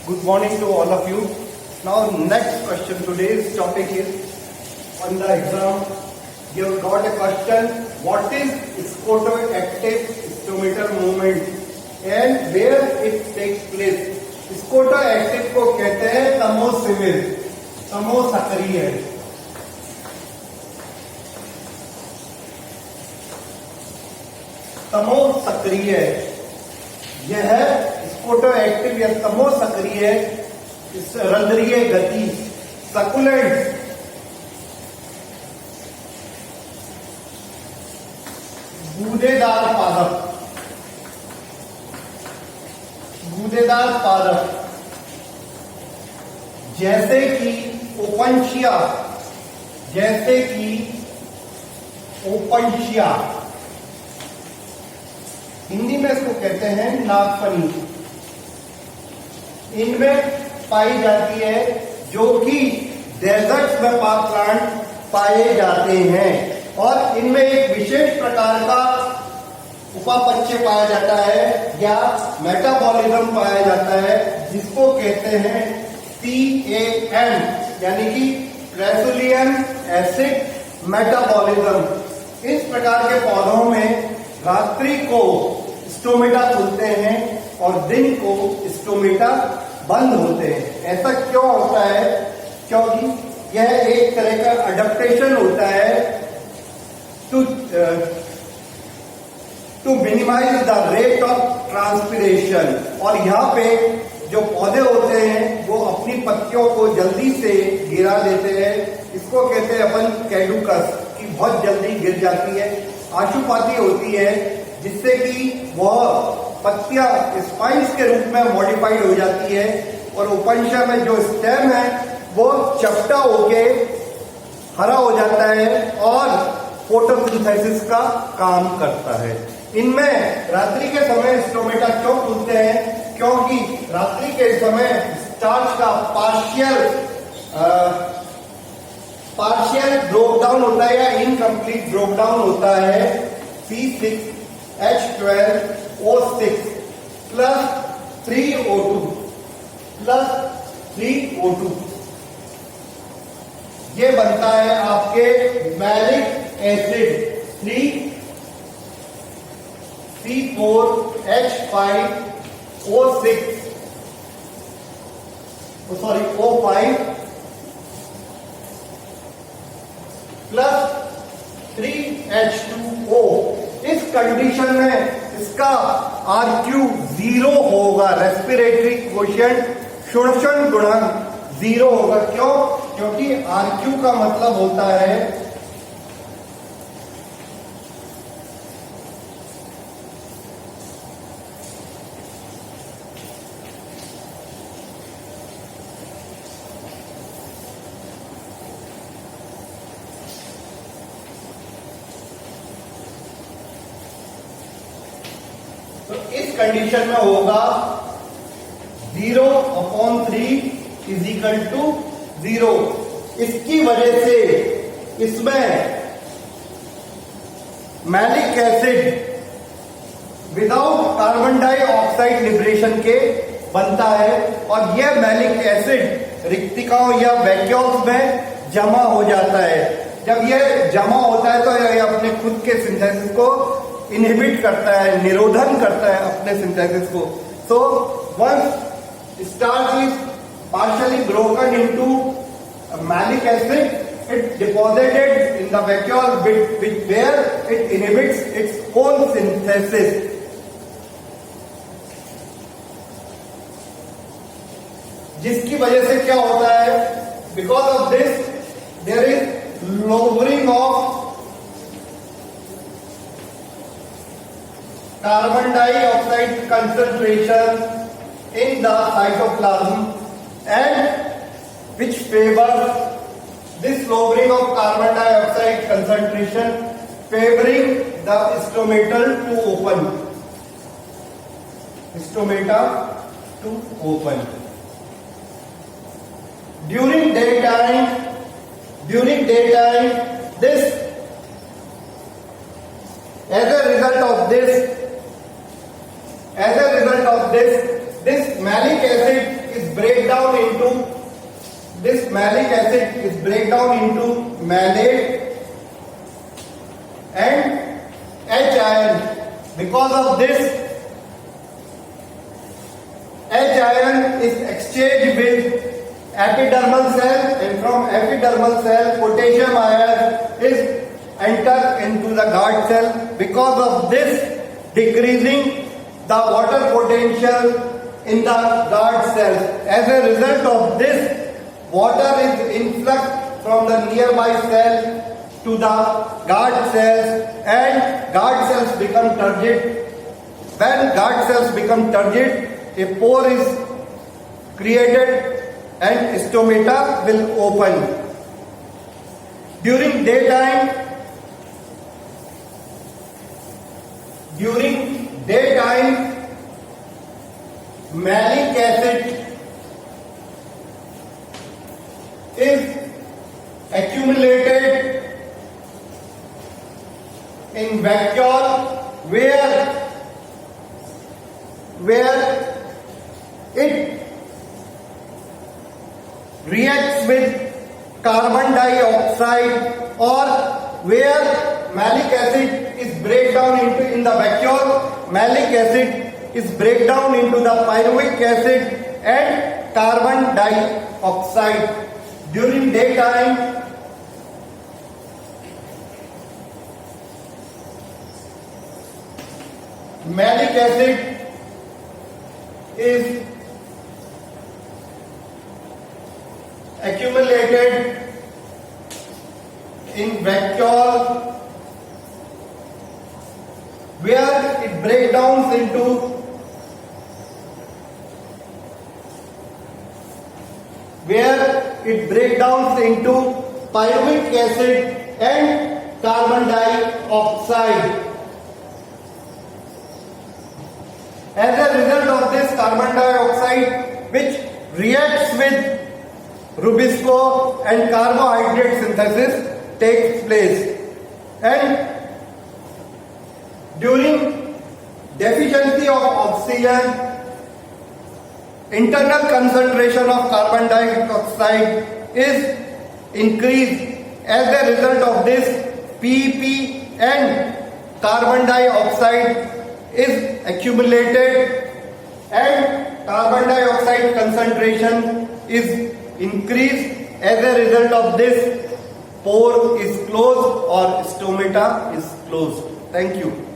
Good morning to all of you. Now, next question. Today's topic is on the exam. You have got a question. What is scotoactive stomatal movement and where it takes place? स्कोटोएक्टिव को कहते हैं तमोसिविल, तमोसक्रिय। तमोसक्रिय यह स्कोटोएक्टिव या तमोसक्रिय रंध्रीय गति succulent गूदेदार पादप, गूदेदार पादप जैसे कि ओपनशिया, जैसे कि ओपनशिया, हिंदी में इसको कहते हैं नागफनी, इनमें पाई जाती है, जो कि डेजर्ट्स में प्लांट पाए जाते हैं। और इनमें एक विशेष प्रकार का उपापच्य पाया जाता है या मेटाबॉलिज्म पाया जाता है, जिसको कहते हैं CAM, यानी कि क्रेसुलियन एसिड मेटाबॉलिज्म। इस प्रकार के पौधों में रात्रि को स्टोमेटा खुलते हैं और दिन को स्टोमेटा बंद होते हैं। ऐसा क्यों होता है? क्योंकि यह एक तरह का अडेप्टेशन होता है to minimise the rate of transpiration. और यहाँ पे जो पौधे होते हैं वो अपनी पत्तियों को जल्दी से गिरा देते हैं। इसको कहते हैं अपन कैडुकस, की बहुत जल्दी गिर जाती है, आशुपाती होती है, जिससे कि वह पत्तियां स्पाइन्स के रूप में मॉडिफाइड हो जाती है। और उपनिषद में जो स्टेम है वो चपटा होके हरा हो जाता है और फोटोसिंथेसिस का काम करता है। इनमें रात्रि के समय स्टोमेटा क्यों खुलते हैं? क्योंकि रात्रि के समय स्टार्च का पार्शियल ब्रोक डाउन होता है या इनकम्प्लीट ब्रोक डाउन होता है C6H12O6 प्लस 3O2 ये बनता है आपके malic acid 3C4H5O6 O5 plus 3H2O। इस कंडीशन में इसका RQ 0 होगा, रेस्पिरेटरी क्वोशिएंट षुणशण गुणांक 0 होगा। क्यों? क्योंकि RQ का मतलब होता है तो इस कंडीशन में होगा 0/3 = 0। इसकी वजह से इसमें malic acid without carbon dioxide liberation के बनता है और यह मैलिक एसिड रिक्तिकाओं या वैक्यूल्स में जमा हो जाता है। जब यह जमा होता है तो यह अपने खुद के सिंथेसिस को इनहिबिट करता है, निरोधन करता है अपने सिंथेसिस को। So once starch is partially broken into malic acid, it deposited in the vacuole where it inhibits its own synthesis. जिसकी वजह से क्या होता है? Because of this there is lowering of carbon dioxide concentration in the cytoplasm, and which favors this lowering of carbon dioxide concentration, favoring the stomatal to open. Stomata to open. During daytime, this, as a result of this, this malic acid is break down into this malic acid is break down into malate and H ion. Because of this, H ion is exchanged with epidermal cell, and from epidermal cell potassium ion is enter into the guard cell. Because of this, decreasing the water potential in the guard cells. As a result of this, water is influx from the nearby cell to the guard cells, and guard cells become turgid. When guard cells become turgid, a pore is created and stomata will open. During daytime, malic acid is accumulated in vacuole where it reacts with carbon dioxide, or where malic acid is break down into in the vacuole, malic acid is break down into the pyruvic acid and carbon dioxide. During daytime, malic acid is accumulated in vacuole where it breaks down into pyruvic acid and carbon dioxide. As a result of this, carbon dioxide, which reacts with Rubisco and carbohydrate synthesis, takes place, and during deficiency of oxygen, internal concentration of carbon dioxide is increased. As a result of this, PP and carbon dioxide is accumulated and carbon dioxide concentration is increased. As a result of this, pore is closed or stomata is closed. Thank you.